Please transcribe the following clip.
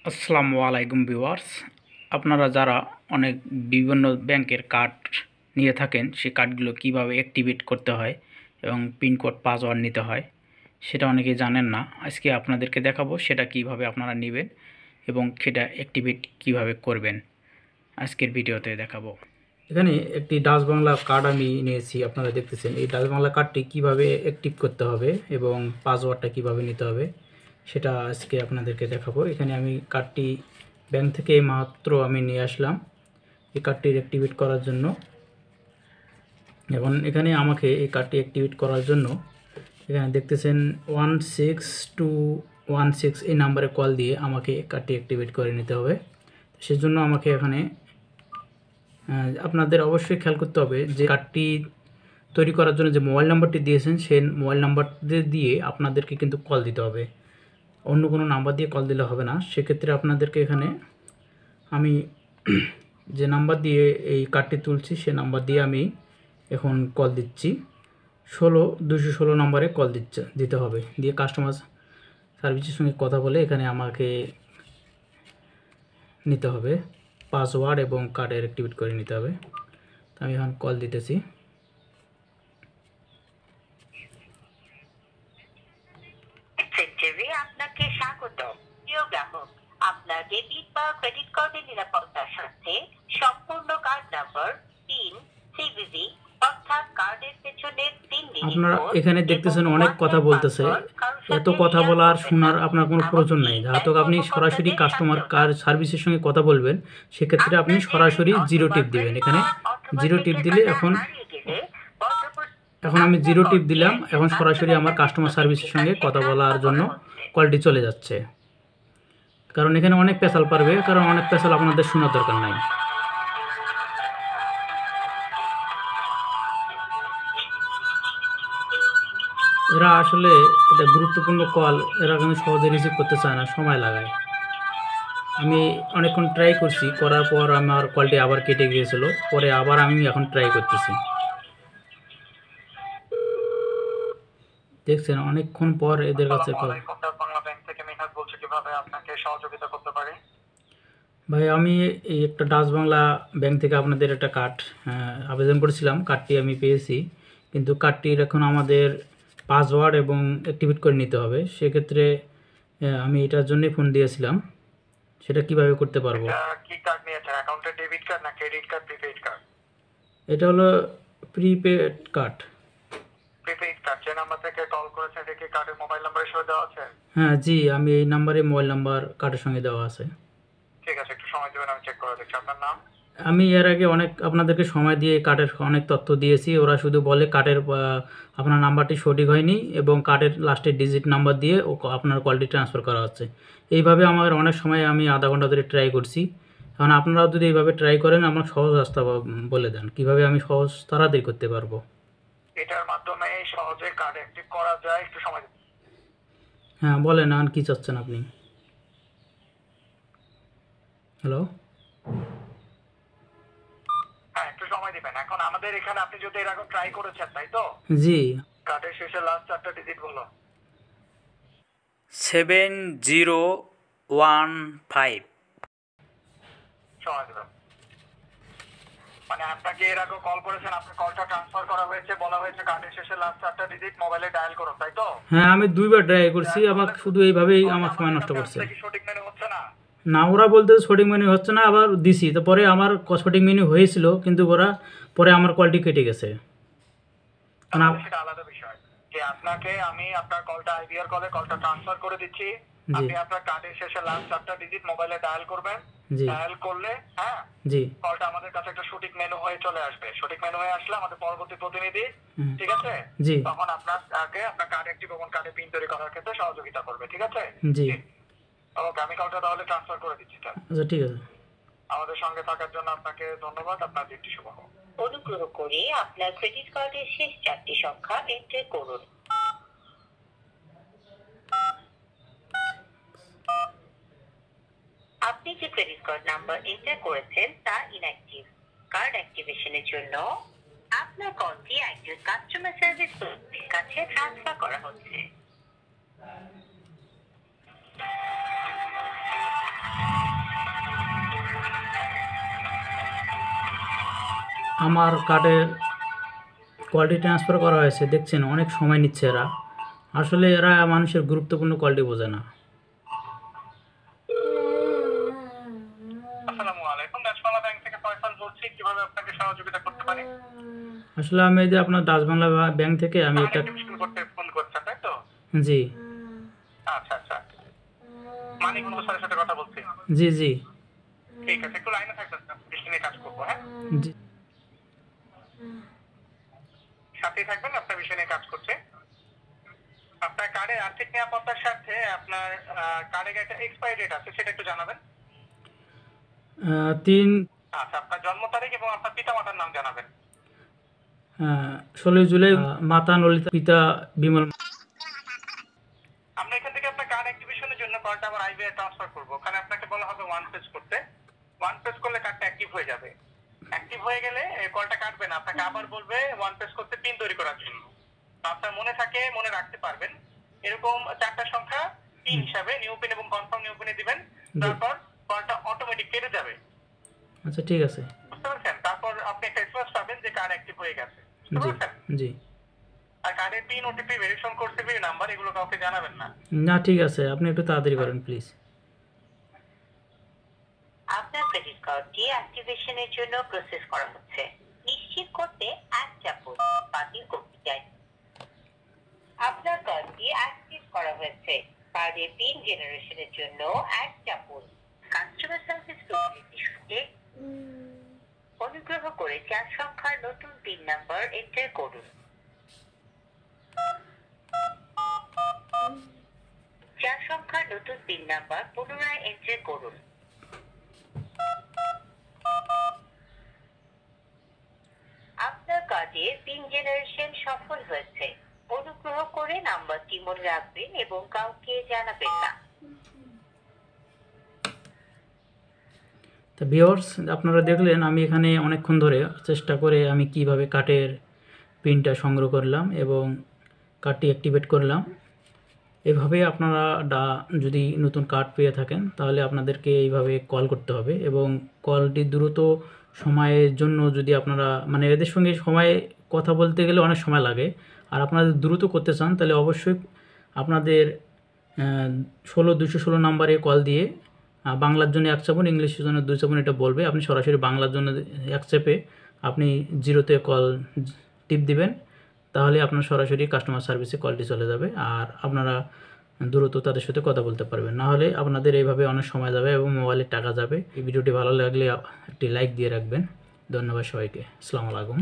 আসসালামু আলাইকুম ভিউয়ার্স, আপনারা যারা অনেক বিভিন্ন ব্যাংকের কার্ড নিয়ে থাকেন, সেই কার্ডগুলো কিভাবে অ্যাক্টিভেট করতে হয় এবং পিনকোড পাসওয়ার্ড নিতে হয় সেটা অনেকেই জানেন না। আজকে আপনাদেরকে দেখাবো সেটা কিভাবে আপনারা নেবেন এবং সেটা অ্যাক্টিভেট কিভাবে করবেন, আজকের ভিডিওতে দেখাবো। এখানে একটি ডাচ বাংলা কার্ড আমি নিয়েছি, আপনারা দেখতেছেন। এই ডাচ বাংলা কার্ডটি কিভাবে অ্যাক্টিভ করতে হবে এবং পাসওয়ার্ডটা কিভাবে নিতে হবে সেটা আজকে আপনাদেরকে দেখাবো। এখানে আমি কার্ডটি ব্যাংক থেকে মাত্র আমি নিয়ে আসলাম এই কার্ডটি অ্যাক্টিভেট করার জন্য। এখন এখানে আমাকে এই কার্ডটি অ্যাক্টিভেট করার জন্য এখানে দেখতেছেন 16216 এই নাম্বারে কল দিয়ে আমাকে কার্ডটি অ্যাক্টিভেট করে নিতে হবে। সেজন্য আমাকে এখানে আপনাদের অবশ্যই খেয়াল করতে হবে যে কার্ডটি তৈরি করার জন্য যে মোবাইল নাম্বারটি দিয়েছেন সেই মোবাইল নাম্বারটি দিয়ে আপনাদেরকে কিন্তু কল দিতে হবে, অন্য কোনো নাম্বার দিয়ে কল দিলে হবে না। সেক্ষেত্রে আপনাদেরকে এখানে আমি যে নাম্বার দিয়ে এই কার্ডটি তুলছি সে নাম্বার দিয়ে আমি এখন কল দিচ্ছি। 216 নাম্বারে কল দিতে হবে, দিয়ে কাস্টমার সার্ভিসের সঙ্গে কথা বলে এখানে আমাকে নিতে হবে পাসওয়ার্ড এবং কার্ডের অ্যাক্টিভেট করে নিতে হবে। তো আমি এখন কল দিতেছি। আপনাকে স্বাগত। প্রিয় গ্রাহক, আপনার ডেবিট বা ক্রেডিট কার্ডের নিরাপত্তার সাথে সম্পূর্ণ কার্ড নাম্বার, পিন, সিভিভি অর্থাৎ কার্ডের পেছনের 3 ডিজিট। আপনারা এখানে দেখতেছেন অনেক কথা বলতেছে, এত কথা বলার শোনার আপনার কোনো প্রয়োজন নেই। যেহেতু আপনি সরাসরি কাস্টমার কার সার্ভিসের সঙ্গে কথা বলবেন, সেক্ষেত্রে আপনি সরাসরি জিরো টিপ দিবেন। এখানে জিরো টিপ দিলে এখন আমি জিরো টিপ দিলাম। এখন সরাসরি আমার কাস্টমার সার্ভিসের সঙ্গে কথা বলার জন্য কলটি চলে যাচ্ছে। কারণ এখানে অনেক পেশাল পারবে, কারণ অনেক পেশাল আপনাদের শোনার দরকার নাই। এরা আসলে এটা গুরুত্বপূর্ণ কল, এরা কিন্তু সহজে রিসিভ করতে চায় না, সময় লাগায়। আমি অনেকক্ষণ ট্রাই করছি, করার পর আমার কলটি আবার কেটে গিয়েছিল, পরে আবার আমি এখন ট্রাই করতেছি। দেখছেন অনেকক্ষণ পর এদের কাছে কল। ভাই, আমি এই একটা ডাচ বাংলা ব্যাংক থেকে আপনাদের একটা কার্ড আবেদন করেছিলাম, কার্ডটি আমি পেয়েছি, কিন্তু কার্ডটির এখন আমাদের পাসওয়ার্ড এবং অ্যাক্টিভেট করে নিতে হবে। সেক্ষেত্রে আমি এটার জন্যই ফোন দিয়েছিলাম, সেটা কিভাবে করতে পারবো। কি কার্ড নিয়েছেন? অ্যাকাউন্টে ডেবিট কার্ড না ক্রেডিট কার্ড, প্রিপেইড কার্ড? এটা হলো প্রিপেড কার্ড। Prepaid card. যে নাম্বার থেকে কল করেছেন এটা কি কার্ডের মোবাইল নাম্বারের সাথে দেওয়া আছে? হ্যাঁ জি, আমি এই নাম্বারে মোবাইল নাম্বার কার্ডের সঙ্গে দেওয়া আছে। ঠিক আছে, একটু সময় দেবেন, আমি চেক করে দেখছি। আপনার নাম? আমি এর আগে অনেক আপনাদেরকে সময় দিয়ে কার্ডের অনেক তথ্য দিয়েছি, ওরা শুধু বলে কার্ডের আপনার নাম্বারটি সঠিক হয়নি এবং কার্ডের লাস্টের ডিজিট নাম্বার দিয়ে আপনার কলটি ট্রান্সফার করা হচ্ছে। এইভাবে আমার অনেক সময় আমি আধা ঘন্টা ধরে ট্রাই করছি। এখন আপনারাও যদি এইভাবে ট্রাই করেন, আমার সহজ রাস্তা বলে দেন কীভাবে আমি সহজ তাড়াতাড়ি করতে পারবো। এটার মাধ্যমে সহজে কার্ড অ্যাক্টিভ করা যায়, একটু সময় দিন। হ্যাঁ বলেন, আর কী চাচ্ছেন আপনি? হ্যালো, হ্যাঁ একটু সময় দিবেন। এখন আমাদের এখানে আপনি যদি এর আগে ট্রাই করেছেন, তাই তো? জি। কার্ডের শেষে লাস্ট 4টা ডিজিট বলো। 7015। সময় দেবেন। মানে আপনাকে এর আগে কল করেছেন, আপনার কলটা ট্রান্সফার করা হয়েছে, বলা হয়েছে কার্ডের শেষে লাস্ট 4টা ডিজিট মোবাইলে ডায়াল করুন, তাই তো? হ্যাঁ, আমি 2বার ট্রাই করছি, আমার শুধু এইভাবেই আমার সময় নষ্ট করছে। সঠিক মেনু হচ্ছে না? না, ওরা বলতে সঠিক মেনু হচ্ছে না, আবার দিছি তো পরে আমার সঠিক মেনু হয়েছিল, কিন্তু ওরা পরে আমার কলটি কেটে গেছে। সেটা আলাদা বিষয়। যে আপনাকে আমি আপনার কলটা আইবিআর কলে কলটা ট্রান্সফার করে দিচ্ছি, আপনি আপনার কার্ডের শেষে লাস্ট 4টা ডিজিট মোবাইলে ডায়াল করবেন। ডায়াল করলে হ্যাঁ জি কলটা আমাদের কাছে একটা সঠিক মেনু হয়ে চলে আসবে। সঠিক মেনু হয়ে আসলে আমাদের পরবর্তী প্রতিনিধি, ঠিক আছে, জি তখন আপনাকে আপনার কার্ড অ্যাক্টিভ এবং কার্ডে পিন তৈরি করার ক্ষেত্রে সহযোগিতা করবে, ঠিক আছে? জি ওকে, আমি কলটা তাহলে ট্রান্সফার করে দিচ্ছি। আচ্ছা ঠিক আছে। আমাদের সঙ্গে থাকার জন্য আপনাকে ধন্যবাদ। আপনার দিনটি শুভ হোক। অনুগ্রহ করে আপনার ক্রেডিট কার্ডের শেষ 4টি সংখ্যা এন্টার করুন। আপনি যে ক্রেডিট কার্ড নাম্বার এন্টার করেছেন তা ইনঅ্যাক্টিভ। কার্ড অ্যাক্টিভেশনের জন্য আপনার কলটি একজন কাস্টমার সার্ভিস কর্মীর কাছে ট্রান্সফার করা হচ্ছে। আমার কার্ডের কোয়ালিটি ট্রান্সফার করা হয়েছে, দেখছেন অনেক সময় নিচ্ছে এরা। আসলে এরা মানুষের গুরুত্বপূর্ণ কোয়ালিটি বোঝে না। আসসালামু আলাইকুম, ন্যাশনাল ব্যাংক থেকে ফয়সাল বলছি, কিভাবে আপনাকে সহযোগিতা করতে পারি? আসলে আমি এই যে আপনার ডাচ বাংলা ব্যাংক থেকে আমি একটা টিউশন করতে ফোন করছেন, তাই তো? জি আচ্ছা আচ্ছা, মানিক স্যারের সাথে কথা বলছি। জি জি ঠিক আছে, একটু লাইনে থাকবেন, বিষয় নিয়ে কাজ করবো। হ্যাঁ, জি সাথেই থাকবেন, আপনার বিষয় নিয়ে কাজ করছে। আপনার কার্ডের আর্থিক নিরাপত্তার স্বার্থে আপনার কার্ডের একটা এক্সপায়ারি ডেট আছে, সেটা একটু জানাবেন। 3 আচ্ছা, আপনার জন্ম তারিখ এবং আপনার পিতামাতার নাম জানাবেন। 16 জুলাই, মাতা ললিতা, পিতা বিমল। আমরা এখান থেকে আপনার কার্ড অ্যাক্টিভেশনের জন্য কলটা আবার আইবিআই ট্রান্সফার করবো। ওখানে আপনাকে বলা হবে ওয়ান প্রেস করতে। ওয়ান প্রেস করলে কার্ডটা অ্যাক্টিভ হয়ে যাবে। অ্যাক্টিভ হয়ে গেলে কলটা কাটবে না, আপনাকে আবার বলবে ওয়ান প্রেস করতে পিন তৈরি করার জন্য। তো আপনার মনে থাকে, মনে রাখতে পারবেন, এরকম 4টা সংখ্যা পিন হিসাবে নিউ পিন এবং কনফার্ম নিউ পিনে দিবেন। তারপর কলটা অটোমেটিক কেটে যাবে। আচ্ছা ঠিক আছে। বুঝতে পারছেন? তারপর আপনি একটা এসএমএস পাবেন যে কার্ড অ্যাক্টিভ হয়ে গেছে। বুঝতে জি পারছেন? জি আর কার্ডের pin, OTP, verification code, CVV number এগুলো কাউকে জানাবেন না। না ঠিক আছে, আপনি একটু তাড়াতাড়ি করেন প্লিজ। আপনার ক্রেডিট কার্ডটি অ্যাক্টিভেশনের জন্য প্রসেস করা হচ্ছে। নিশ্চিত করতে এক চাপুন বাতিল করতে চাই। আপনার কার্ডটি অ্যাক্টিভ করা হয়েছে। কার্ডের পিন জেনারেশনের জন্য এক চাপুন। কাস্টমার সার্ভিস ফেসিলিটি শুনতে অনুগ্রহ করে 4 সংখ্যার নতুন পিন নাম্বার এন্টার করুন। 4 সংখ্যার নতুন পিন নাম্বার পুনরায় এন্টার করুন। আপনার কার্ডের পিন জেনারেশন সফল হয়েছে। অনুগ্রহ করে নাম্বারটি মনে রাখবেন এবং কাউকে জানাবেন না। তা ভিউয়ার্স, আপনারা দেখলেন আমি এখানে অনেকক্ষণ ধরে চেষ্টা করে আমি কিভাবে কার্ডের পিনটা সংগ্রহ করলাম এবং কার্ডটি অ্যাক্টিভেট করলাম। এভাবে আপনারা যদি নতুন কার্ড পেয়ে থাকেন তাহলে আপনাদেরকে এইভাবে কল করতে হবে এবং কলটি দ্রুত সময়ের জন্য, যদি আপনারা মানে এদের সঙ্গে সময় কথা বলতে গেলে অনেক সময় লাগে, আর আপনারা দ্রুত করতে চান তাহলে অবশ্যই আপনাদের 216 নাম্বারে কল দিয়ে বাংলার জন্য 1 চাপুন, ইংলিশের জন্য 2 চাপুন এটা বলবে। আপনি সরাসরি বাংলার জন্য 1 চেপে আপনি 0-তে কল টিপ দিবেন, তাহলে আপনার সরাসরি কাস্টমার সার্ভিসে কলটি চলে যাবে আর আপনারা দ্রুত তাদের সাথে কথা বলতে পারবেন। না হলে আপনাদের এইভাবে অনেক সময় যাবে এবং মোবাইলের টাকা যাবে। এই ভিডিওটি ভালো লাগলে একটি লাইক দিয়ে রাখবেন। ধন্যবাদ সবাইকে। আসসালামু আলাইকুম।